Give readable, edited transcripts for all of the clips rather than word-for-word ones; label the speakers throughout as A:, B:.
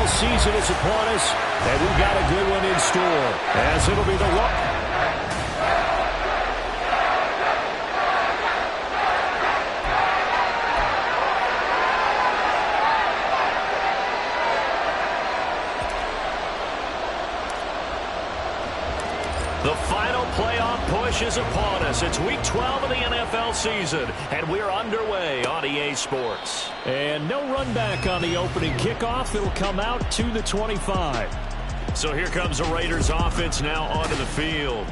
A: NFL season is upon us, and we've got a good one in store, as it'll be the one. The final playoff push is upon us. It's Week 12 of the NFL season, and we're underway on EA Sports. And no run back on the opening kickoff. It'll come out to the 25. So here comes the Raiders offense now onto the field.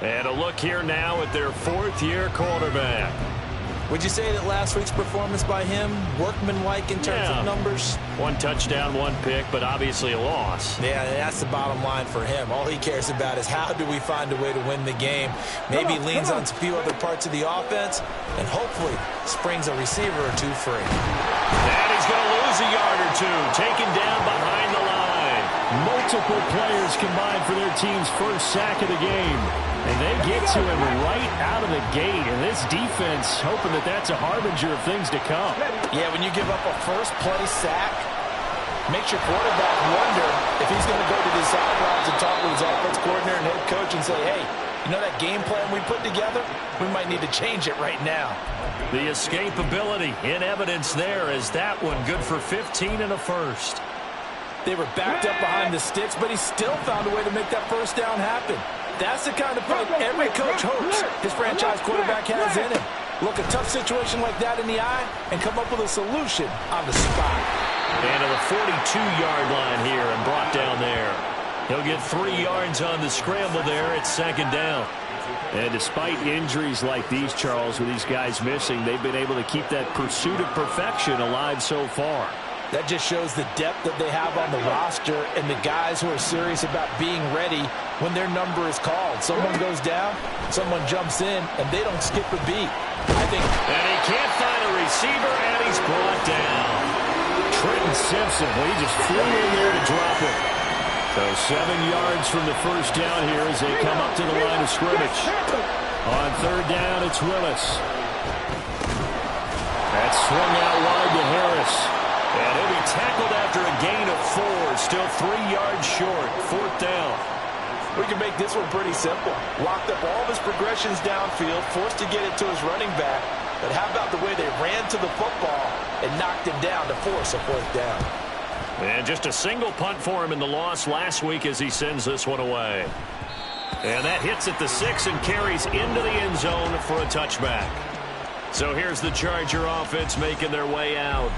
A: And a look here now at their fourth-year quarterback.
B: Would you say that last week's performance by him, workmanlike in terms of numbers?
A: 1 touchdown, 1 pick, but obviously a loss.
B: Yeah, that's the bottom line for him. All he cares about is how do we find a way to win the game. Maybe leans on a few other parts of the offense, and hopefully springs a receiver or two free.
A: And he's going to lose a yard or two, taken down behind the line. Multiple players combined for their team's first sack of the game. And they get to him right out of the gate. And this defense hoping that that's a harbinger of things to come.
B: Yeah, when you give up a first-play sack, makes your quarterback wonder if he's going to go to the sidelines and talk with his offense coordinator and head coach and say, hey, you know that game plan we put together? We might need to change it right now.
A: The escapability in evidence there is that one good for 15 and a first.
B: They were backed up behind the sticks, but he still found a way to make that first down happen. That's the kind of play every coach hopes his franchise quarterback has in him. Look a tough situation like that in the eye and come up with a solution on the spot.
A: And to the 42-yard line here and brought down there. He'll get 3 yards on the scramble there at second down. And despite injuries like these, Charles, with these guys missing, they've been able to keep that pursuit of perfection alive so far.
B: That just shows the depth that they have on the roster and the guys who are serious about being ready when their number is called. Someone goes down, someone jumps in, and they don't skip a beat. I think.
A: And he can't find a receiver, and he's brought down. Trenton Simpson, well, he just flew in there to drop it. So 7 yards from the first down here as they come up to the line of scrimmage. On third down, it's Willis. That's swung out wide to Harris. And he'll be tackled after a gain of 4. Still 3 yards short. Fourth down.
B: We can make this one pretty simple. Locked up all of his progressions downfield, forced to get it to his running back. But how about the way they ran to the football and knocked him down to force a fourth down?
A: And just a single punt for him in the loss last week as he sends this one away. And that hits at the 6 and carries into the end zone for a touchback. So here's the Charger offense making their way out.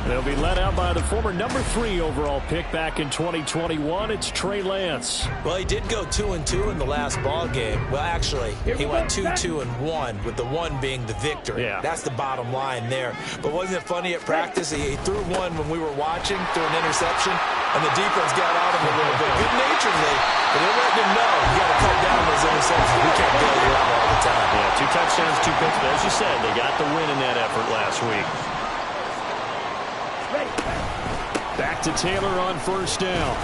A: They'll be led out by the former number 3 overall pick back in 2021. It's Trey Lance.
B: Well, he did go 2-2 in the last ball game. Well, actually, he went 2-2-1, with the 1 being the victory.
A: Yeah.
B: That's the bottom line there. But wasn't it funny at practice? He threw one when we were watching, threw an interception, and the defense got on him a little bit. Good-naturedly, but they let him know you got to cut down those interceptions. We can't bail you out all the time.
A: Yeah, 2 touchdowns, 2 picks. But as you said, they got the win in that effort last week. Back to Taylor on first down.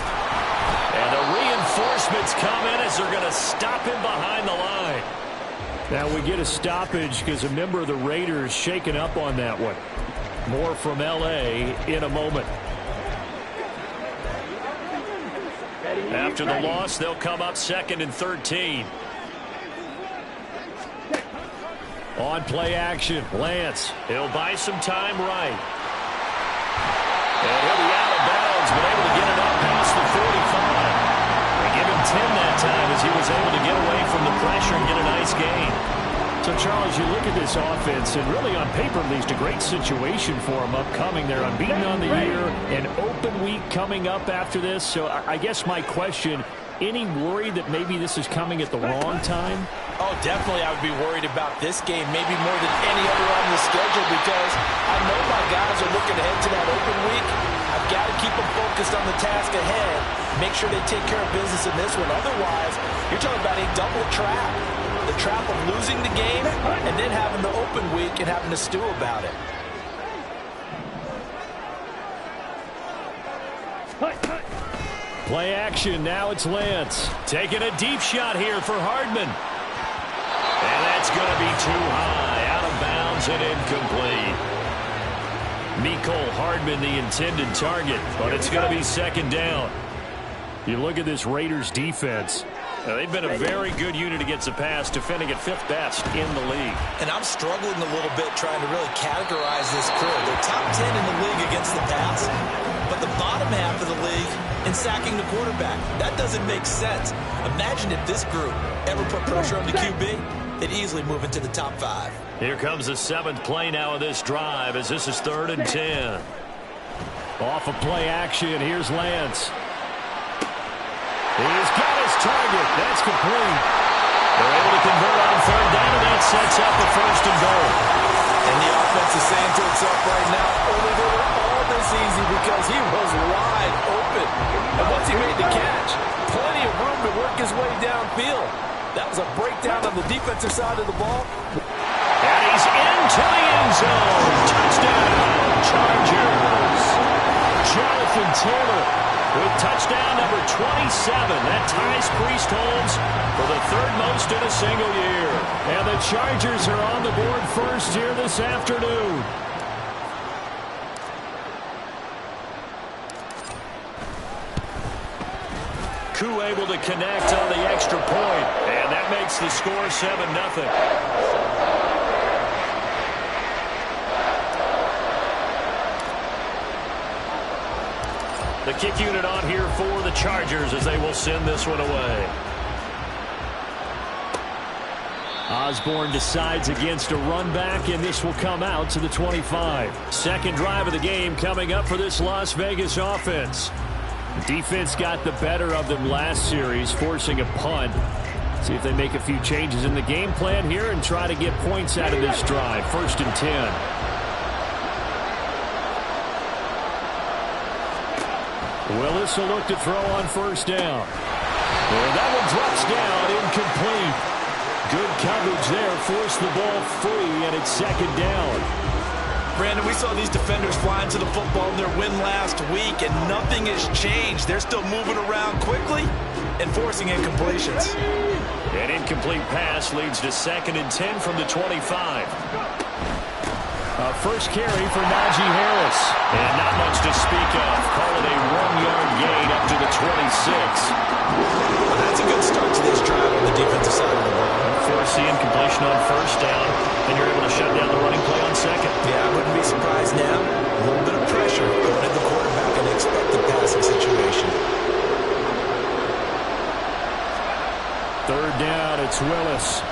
A: And the reinforcements come in as they're going to stop him behind the line. Now we get a stoppage because a member of the Raiders shaken up on that one. More from L.A. in a moment. After the loss, they'll come up 2nd and 13. On play action, Lance. He'll buy some time right. And he'll be out of bounds, but able to get it up past the 45. They give him 10 that time as he was able to get away from the pressure and get a nice gain. So, Charles, you look at this offense, and really on paper, at least, a great situation for them upcoming. They're unbeaten on the year, an open week coming up after this. So I guess my question, any worry that maybe this is coming at the wrong time?
B: Oh, definitely I would be worried about this game, maybe more than any other on the schedule, because I know my guys are looking ahead to that open week. I've got to keep them focused on the task ahead, make sure they take care of business in this one. Otherwise, you're talking about a double trap. The trap of losing the game and then having the open week and having to stew about it.
A: Play action, now it's Lance. Taking a deep shot here for Hardman. And that's going to be too high, out of bounds and incomplete. Mecole Hardman the intended target, but it's going to be second down. You look at this Raiders defense. They've been a very good unit against the pass, defending at 5th best in the league.
B: And I'm struggling a little bit trying to really categorize this crew. They're top 10 in the league against the pass, but the bottom half of the league in sacking the quarterback. That doesn't make sense. Imagine if this group ever put pressure on the QB, they'd easily move into the top 5.
A: Here comes the 7th play now of this drive as this is 3rd and 10. Off of play action, here's Lance. He's got his target. That's complete. They're able to convert on 3rd down, and that sets up the 1st and goal.
B: And the offense is saying to itself right now, only they were all this easy because he was wide open. And once he made the catch, plenty of room to work his way downfield. That was a breakdown on the defensive side of the ball.
A: And he's into the end zone. Touchdown, Chargers. Jonathan Taylor with touchdown number 27. That ties Priest Holmes for the 3rd most in a single year. And the Chargers are on the board first here this afternoon. Koo able to connect on the extra point. And that makes the score 7-0. The kick unit on here for the Chargers as they will send this one away. Osborne decides against a run back, and this will come out to the 25. Second drive of the game coming up for this Las Vegas offense. The defense got the better of them last series, forcing a punt. See if they make a few changes in the game plan here and try to get points out of this drive. 1st and 10. Willis will look to throw on 1st down. And that one drops down, incomplete. Good coverage there, forced the ball free, and it's 2nd down.
B: Brandon, we saw these defenders fly into the football in their win last week, and nothing has changed. They're still moving around quickly and forcing incompletions.
A: An incomplete pass leads to 2nd and 10 from the 25. First carry for Najee Harris. And not much to speak of. Call it a 1-yard gain up to the 26.
B: Well, that's a good start to this drive on the defensive side of the ball.
A: Force the incompletion on 1st down, and you're able to shut down the running play on 2nd.
B: Yeah, I wouldn't be surprised now. A little bit of pressure going at the quarterback in an expected passing situation.
A: 3rd down, it's Willis.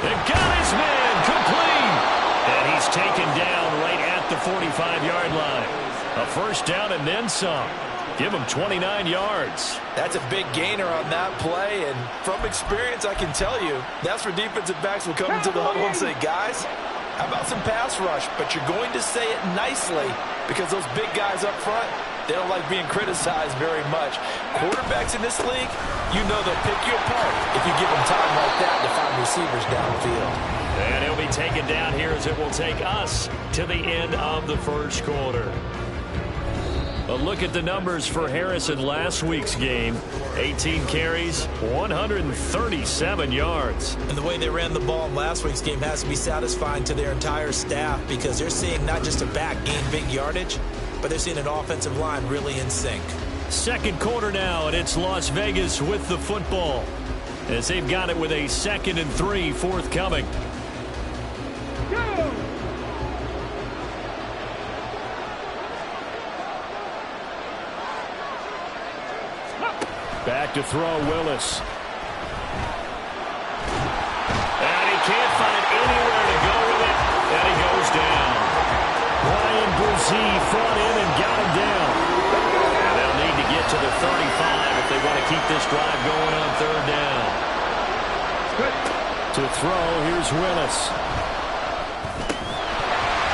A: And got his man complete. And he's taken down right at the 45-yard line. A 1st down and then some. Give him 29 yards.
B: That's a big gainer on that play, and from experience, I can tell you, that's where defensive backs will come into the huddle and say, guys, how about some pass rush? But you're going to say it nicely because those big guys up front, they don't like being criticized very much. Quarterbacks in this league, you know they'll pick you apart if you give them time like that to find receivers downfield.
A: And he'll be taken down here as it will take us to the end of the 1st quarter. A look at the numbers for Harris in last week's game. 18 carries, 137 yards.
B: And the way they ran the ball in last week's game has to be satisfying to their entire staff because they're seeing not just a back gain big yardage, but they're seeing an offensive line really in sync.
A: 2nd quarter now, and it's Las Vegas with the football as they've got it with a 2nd and 3 forthcoming. Back to throw, Willis. And he can't find anywhere to go with it, and he goes down. Ryan Brzee fought in and got him down. And they'll need to get to the 35 if they want to keep this drive going on 3rd down. To throw, here's Willis.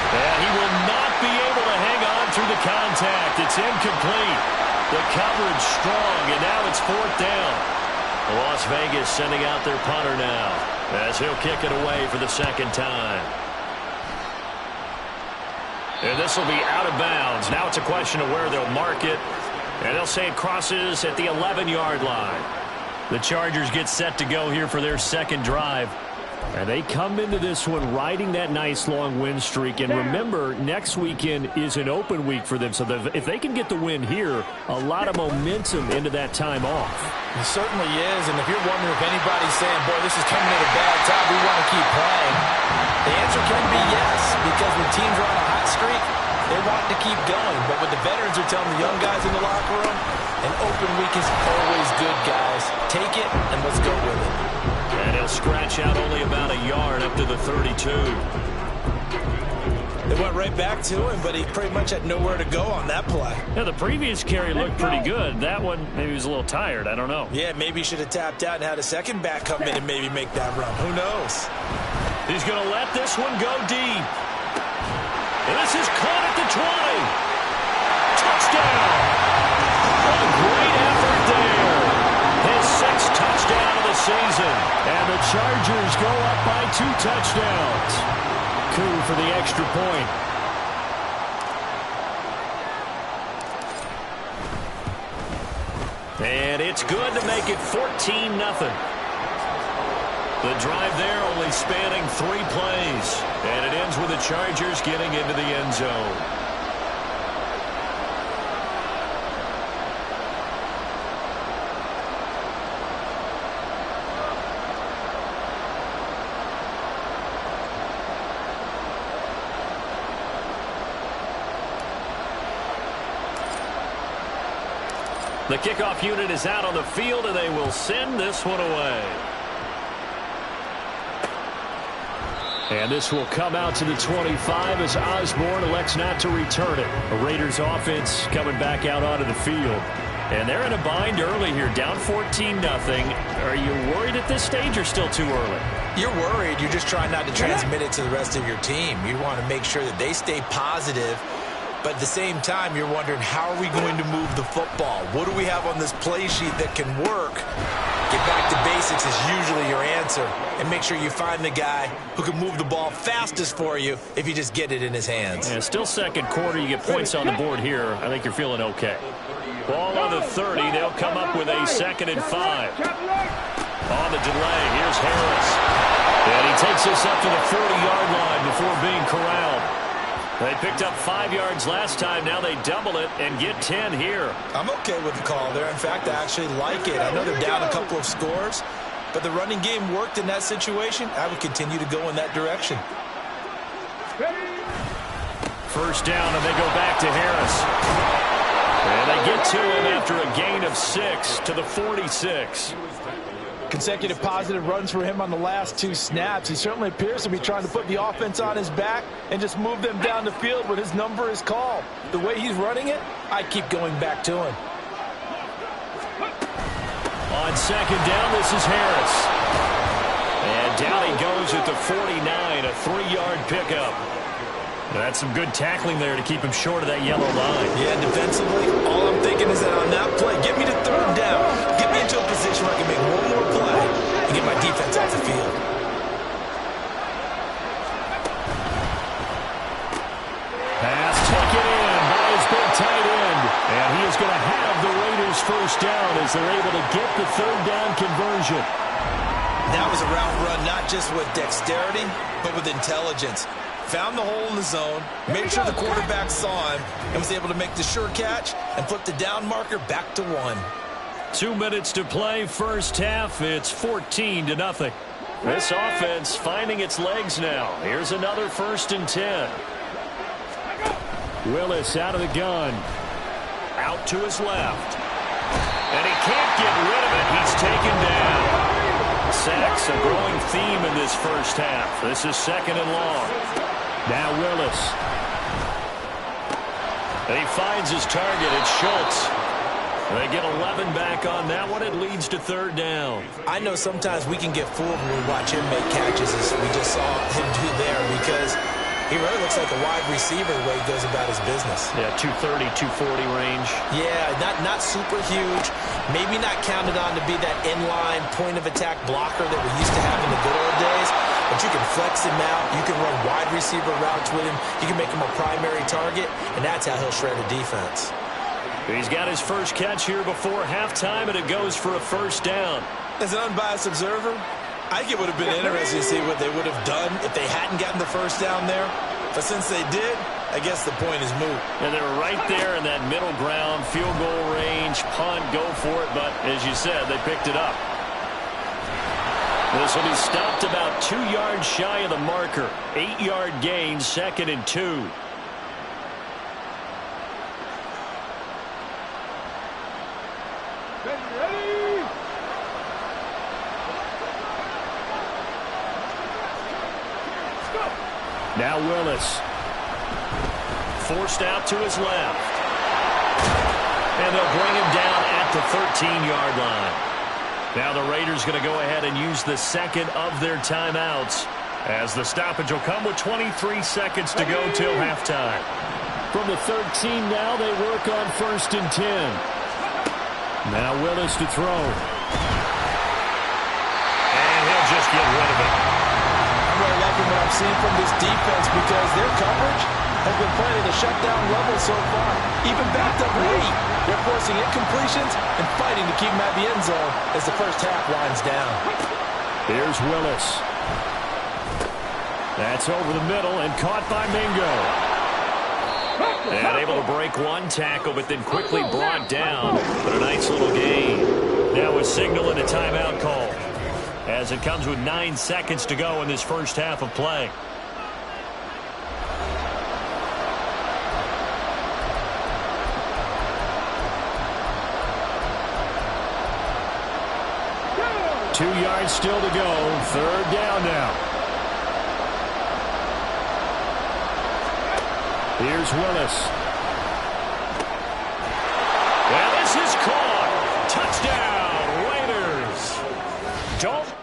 A: And he will not be able to hang on through the contact. It's incomplete. The coverage strong, and now it's 4th down. Las Vegas sending out their punter now as he'll kick it away for the 2nd time. And this will be out of bounds. Now it's a question of where they'll mark it, and they'll say it crosses at the 11-yard line. The Chargers get set to go here for their 2nd drive. And they come into this one riding that nice long win streak. And remember, next weekend is an open week for them. So if they can get the win here, a lot of momentum into that time off.
B: It certainly is. And if you're wondering if anybody's saying, boy, this is coming at a bad time, we want to keep playing, the answer can be yes. Because when teams are on a hot streak, they want to keep going. But what the veterans are telling the young guys in the locker room, an open week is always good, guys. Take it and let's go with it.
A: And he'll scratch out only about a yard up to the 32.
B: They went right back to him, but he pretty much had nowhere to go on that play.
A: Yeah, the previous carry looked pretty good. That one, maybe he was a little tired. I don't know.
B: Yeah, maybe he should have tapped out and had a second back come in and maybe make that run. Who knows?
A: He's going to let this one go deep. And this is caught at the 20. Touchdown. What a great effort there. His 6th touchdown of the season. And the Chargers go up by 2 touchdowns. Coup for the extra point. And it's good to make it 14-0. The drive there only spanning 3 plays. And it ends with the Chargers getting into the end zone. The kickoff unit is out on the field, and they will send this one away. And this will come out to the 25 as Osborne elects not to return it. The Raiders offense coming back out onto the field. And they're in a bind early here, down 14-0. Are you worried at this stage or still too early?
B: You're worried. You're just trying not to transmit it to the rest of your team. You want to make sure that they stay positive. But at the same time, you're wondering, how are we going to move the football? What do we have on this play sheet that can work? Get back to basics is usually your answer. And make sure you find the guy who can move the ball fastest for you if you just get it in his hands.
A: Yeah, still second quarter. You get points on the board here. I think you're feeling okay. Ball on the 30. They'll come up with a 2nd and 5. On the delay, here's Harris. And he takes this up to the 40-yard line before being corralled. They picked up 5 yards last time. Now they double it and get 10 here.
B: I'm okay with the call there. In fact, I actually like it. I know they're down a couple of scores, but the running game worked in that situation. I would continue to go in that direction.
A: First down, and they go back to Harris. And they get to him after a gain of 6 to the 46.
B: Consecutive positive runs for him on the last 2 snaps. He certainly appears to be trying to put the offense on his back and just move them down the field when his number is called. The way he's running it, I keep going back to him.
A: On 2nd down, this is Harris. And down he goes at the 49, a 3-yard pickup. That's some good tackling there to keep him short of that yellow line.
B: Yeah, defensively, all I'm thinking is that on that play, get me to 3rd down. Get me into a position where I can make one more play and get my defense off the field.
A: Pass taken in by his big tight end. And he is going to have the Raiders first down as they're able to get the 3rd down conversion.
B: That was a route run, not just with dexterity, but with intelligence. Found the hole in the zone, made sure the quarterback saw him, and was able to make the sure catch and flip the down marker back to 1.
A: 2 minutes to play, first half. It's 14-0. This offense finding its legs now. Here's another 1st and 10. Willis out of the gun. Out to his left. And he can't get rid of it. He's taken down. Sacks, a growing theme in this first half. This is 2nd and long. Now Willis. And he finds his target. It's Schultz. They get 11 back on that one. It leads to 3rd down.
B: I know sometimes we can get fooled when we watch him make catches, as we just saw him do there, because he really looks like a wide receiver the way he goes about his business.
A: Yeah, 230, 240 range.
B: Yeah, not super huge. Maybe not counted on to be that inline point-of-attack blocker that we used to have in the good old days. But you can flex him out. You can run wide receiver routes with him. You can make him a primary target, and that's how he'll shred a defense.
A: He's got his first catch here before halftime, and it goes for a first down.
B: As an unbiased observer, I think it would have been interesting to see what they would have done if they hadn't gotten the first down there. But since they did, I guess the point is moot.
A: And they were right there in that middle ground, field goal range, punt, go for it. But as you said, they picked it up. This will be stopped about 2 yards shy of the marker. 8-yard gain, 2nd and 2.
C: Ready?
A: Now Willis. Forced out to his left. And they'll bring him down at the 13-yard line. Now the Raiders going to go ahead and use the second of their timeouts, as the stoppage will come with 23 seconds to go till halftime. From the 13 now, they work on 1st and 10. Now Willis to throw. And he'll just get rid of it.
B: I'm really liking what I'm seeing from this defense because their coverage has been playing at a shutdown level so far. Even backed up late, they're forcing incompletions and fighting to keep them at the end zone as the first half winds down.
A: Here's Willis. That's over the middle and caught by Mingo. And able to break one tackle, but then quickly brought down. But a nice little gain. Now a signal and a timeout call, as it comes with 9 seconds to go in this first half of play. Two yards still to go. 3rd down now. Here's Willis. And this is caught. Touchdown, Raiders. Don't.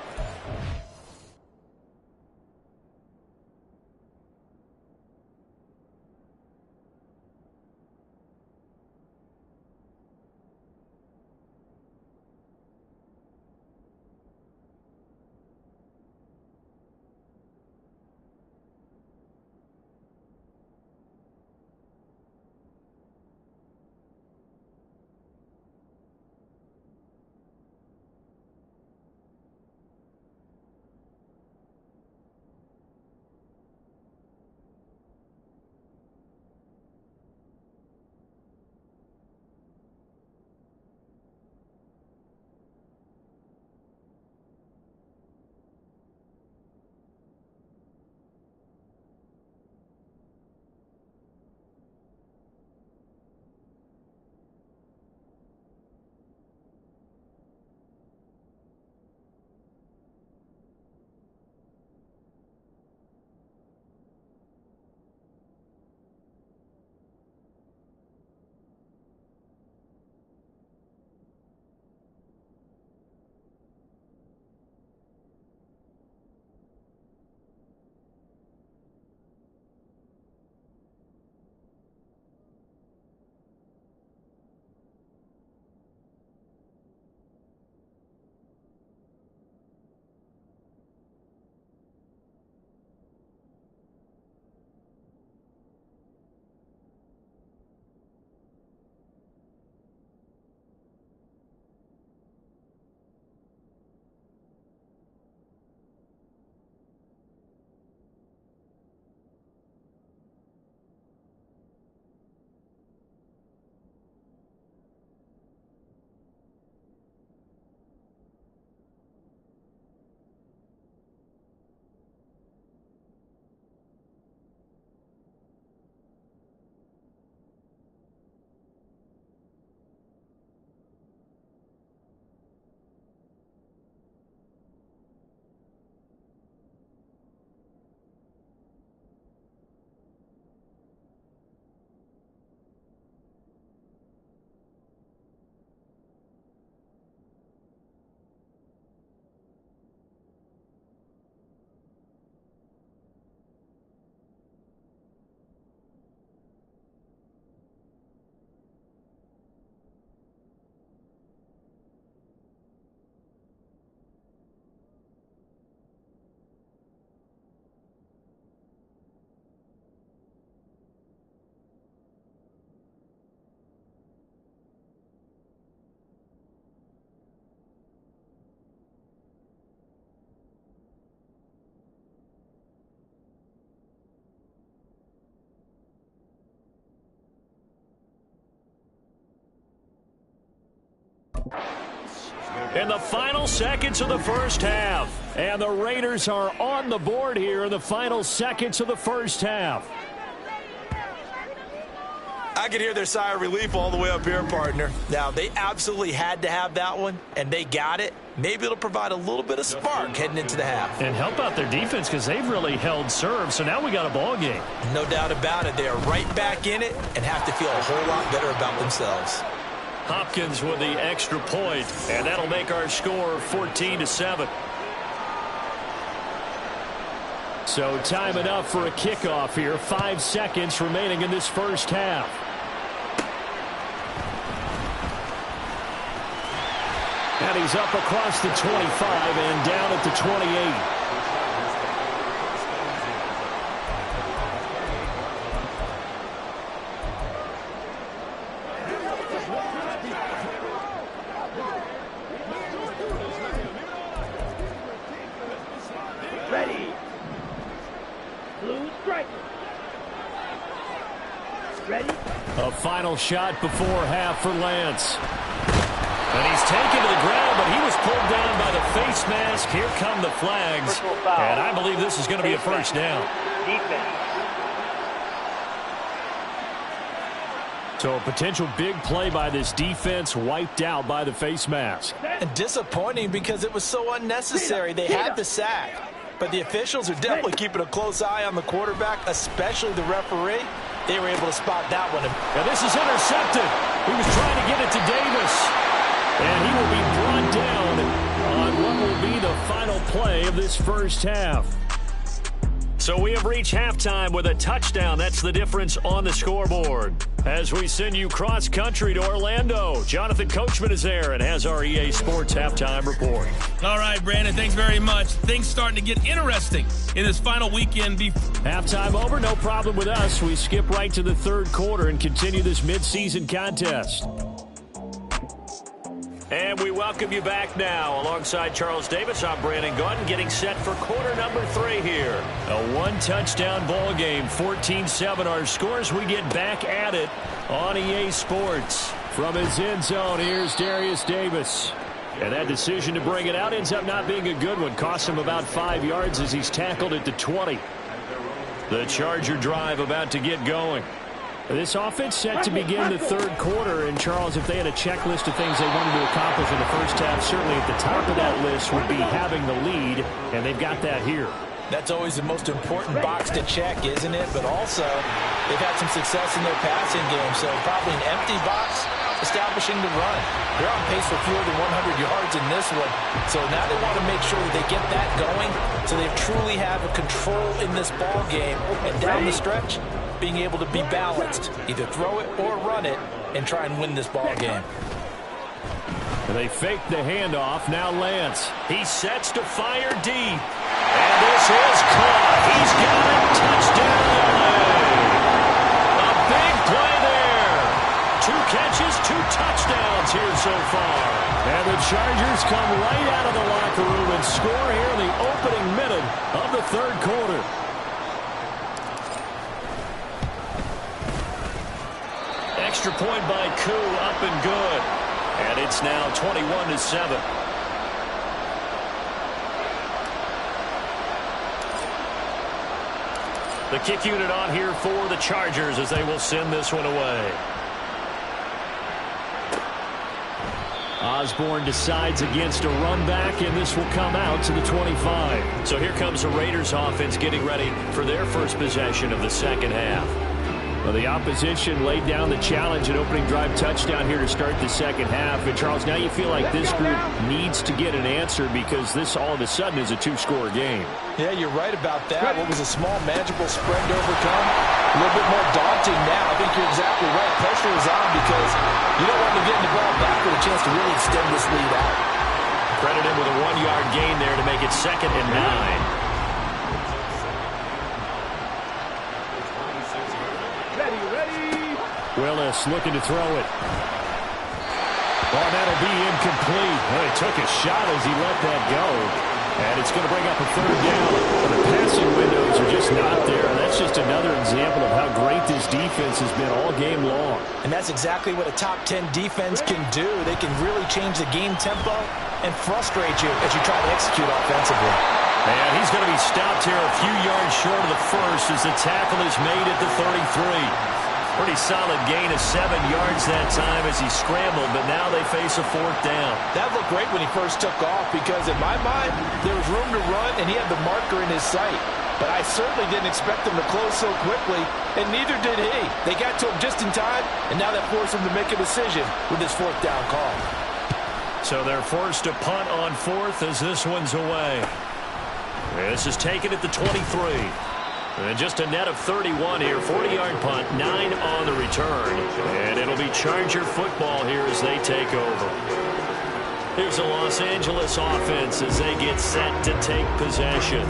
A: in the final seconds of the first half. And the Raiders are on the board here in the final seconds of the first half.
B: I can hear their sigh of relief all the way up here, partner. Now, they absolutely had to have that one, and they got it. Maybe it'll provide a little bit of spark heading into the half.
A: And help out their defense because they've really held serve, so now we got a ball game.
B: No doubt about it. They are right back in it and have to feel a whole lot better about themselves.
A: Hopkins with the extra point, and that'll make our score 14-7. So time enough for a kickoff here. 5 seconds remaining in this first half. And he's up across the 25 and down at the 28.
C: Ready. Blue striker. Ready.
A: A final shot before half for Lance. And he's taken to the ground, but he was pulled down by the face mask. Here come the flags. And I believe this is going to be a first down.
C: Defense.
A: So a potential big play by this defense wiped out by the face mask.
B: And disappointing because it was so unnecessary. They had the sack. But the officials are definitely keeping a close eye on the quarterback, especially the referee. They were able to spot that one.
A: And this is intercepted. He was trying to get it to Davis. And he will be brought down on what will be the final play of this first half. So we have reached halftime with a touchdown. That's the difference on the scoreboard. As we send you cross-country to Orlando, Jonathan Coachman is there and has our EA Sports halftime report.
D: All right, Brandon, thanks very much. Things starting to get interesting in this final weekend.
A: Halftime over, no problem with us. We skip right to the third quarter and continue this midseason contest. And we welcome you back now. Alongside Charles Davis, I'm Brandon Gunn, getting set for quarter number 3 here. A one-touchdown ball game, 14-7 our scores. We get back at it on EA Sports. From his end zone, here's Darius Davis. And that decision to bring it out ends up not being a good one. Cost him about 5 yards as he's tackled at the 20. The Charger drive about to get going. This offense set to begin the third quarter. And, Charles, if they had a checklist of things they wanted to accomplish in the first half, certainly at the top of that list would be having the lead, and they've got that here.
B: That's always the most important box to check, isn't it? But also, they've had some success in their passing game, so probably an empty box establishing the run. They're on pace for fewer than 100 yards in this one, so now they want to make sure that they get that going so they truly have a control in this ball game. And down the stretch, being able to be balanced, either throw it or run it, and try and win this ball game.
A: And they fake the handoff. Now Lance. He sets to fire deep. And this is caught. He's got it. Touchdown, LA. A big play there. 2 catches, 2 touchdowns here so far. And the Chargers come right out of the locker room and score here in the opening minute of the third quarter. Extra point by Koo, up and good. And it's now 21-7. The kick unit on here for the Chargers as they will send this one away. Osborne decides against a run back, and this will come out to the 25. So here comes the Raiders offense getting ready for their first possession of the second half. Well, the opposition laid down the challenge and opening drive touchdown here to start the second half. And, Charles, now you feel like this group needs to get an answer because this all of a sudden is a 2-score game.
B: Yeah, you're right about that. What was a small, manageable spread to overcome? A little bit more daunting now. I think you're exactly right. Pressure is on because you don't want to get the ball back with a chance to really extend this lead out.
A: Credit him with a 1-yard gain there to make it 2nd and 9. Willis looking to throw it. Oh, that'll be incomplete. Well, he took a shot as he let that go. And it's going to bring up a third down. But the passing windows are just not there. And that's just another example of how great this defense has been all game long.
B: And that's exactly what a top 10 defense can do. They can really change the game tempo and frustrate you as you try to execute offensively.
A: And he's going to be stopped here a few yards short of the first as the tackle is made at the 33. Pretty solid gain of 7 yards that time as he scrambled, but now they face a fourth down.
B: That looked great when he first took off because in my mind, there was room to run and he had the marker in his sight. But I certainly didn't expect him to close so quickly, and neither did he. They got to him just in time, and now that forced him to make a decision with this fourth down call.
A: So they're forced to punt on fourth as this one's away. This is taken at the 23. And just a net of 31 here. 40-yard punt, 9 on the return. And it'll be Charger football here as they take over. Here's the Los Angeles offense as they get set to take possession.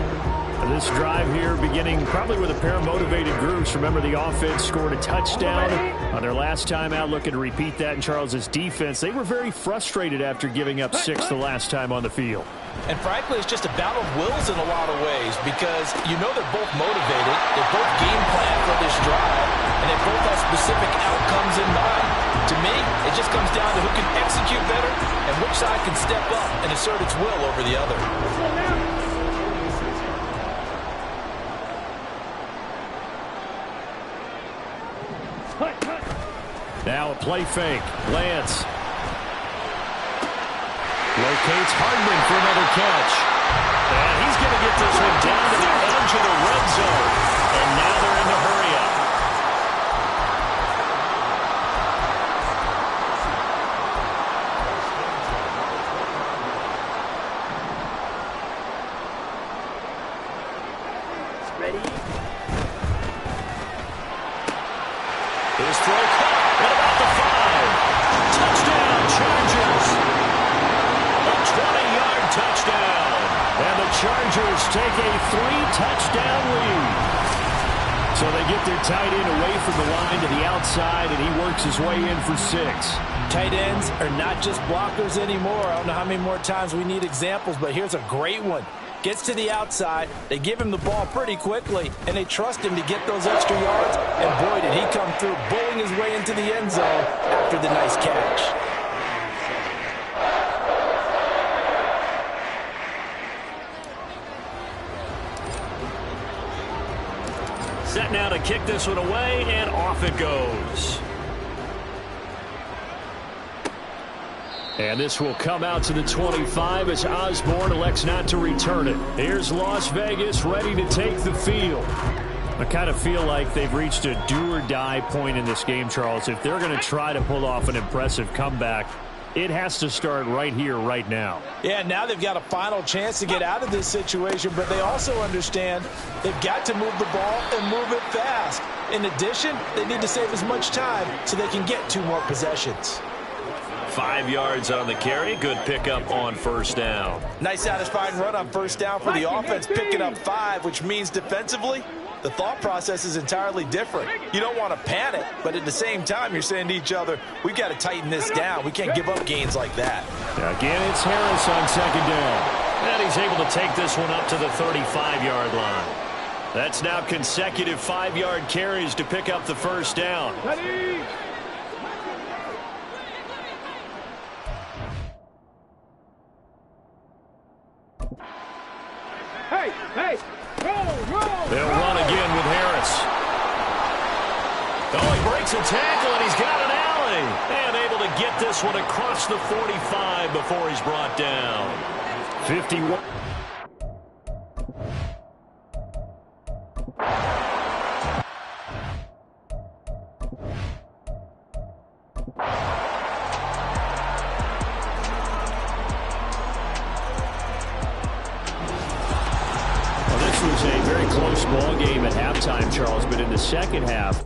A: This drive here beginning probably with a pair of motivated groups. Remember, the offense scored a touchdown on their last time out, looking to repeat that in Charles' defense. They were very frustrated after giving up 6 the last time on the field.
B: And frankly, it's just a battle of wills in a lot of ways because you know they're both motivated, they both game plan for this drive, and they both have specific outcomes in mind. To me, it just comes down to who can execute better and which side can step up and assert its will over the other.
A: Now a play fake. Lance locates Hardman for another catch. And he's going to get this one down to the edge of the red zone. And now they're in the hurry-up.
C: Ready?
A: His throw caught at about the 5. Touchdown, Chargers. A 20-yard touchdown. And the Chargers take a 3-touchdown lead. So they get their tight end away from the line to the outside, and he works his way in for 6.
B: Tight ends are not just blockers anymore. I don't know how many more times we need examples, but here's a great one. Gets to the outside, they give him the ball pretty quickly, and they trust him to get those extra yards, and boy, did he come through, bullying his way into the end zone after the nice catch.
A: Set now to kick this one away, and off it goes. And this will come out to the 25 as Osborne elects not to return it. Here's Las Vegas ready to take the field. I kind of feel like they've reached a do-or-die point in this game, Charles. If they're going to try to pull off an impressive comeback, it has to start right here, right now.
B: Yeah, now they've got a final chance to get out of this situation, but they also understand they've got to move the ball and move it fast. In addition, they need to save as much time so they can get 2 more possessions.
A: 5 yards on the carry. Good pickup on first down.
B: Nice satisfying run on first down for the offense, picking up 5, which means defensively, the thought process is entirely different. You don't want to panic, but at the same time, you're saying to each other, we've got to tighten this down. We can't give up gains like that.
A: Again, it's Harris on second down. And he's able to take this one up to the 35-yard line. That's now consecutive 5-yard carries to pick up the first down.
C: Hey, roll.
A: They'll run again with Harris. Oh, he breaks a tackle, and he's got an alley. And able to get this one across the 45 before he's brought down. 51. Well, this was a very close ball game at halftime, Charles, but in the second half,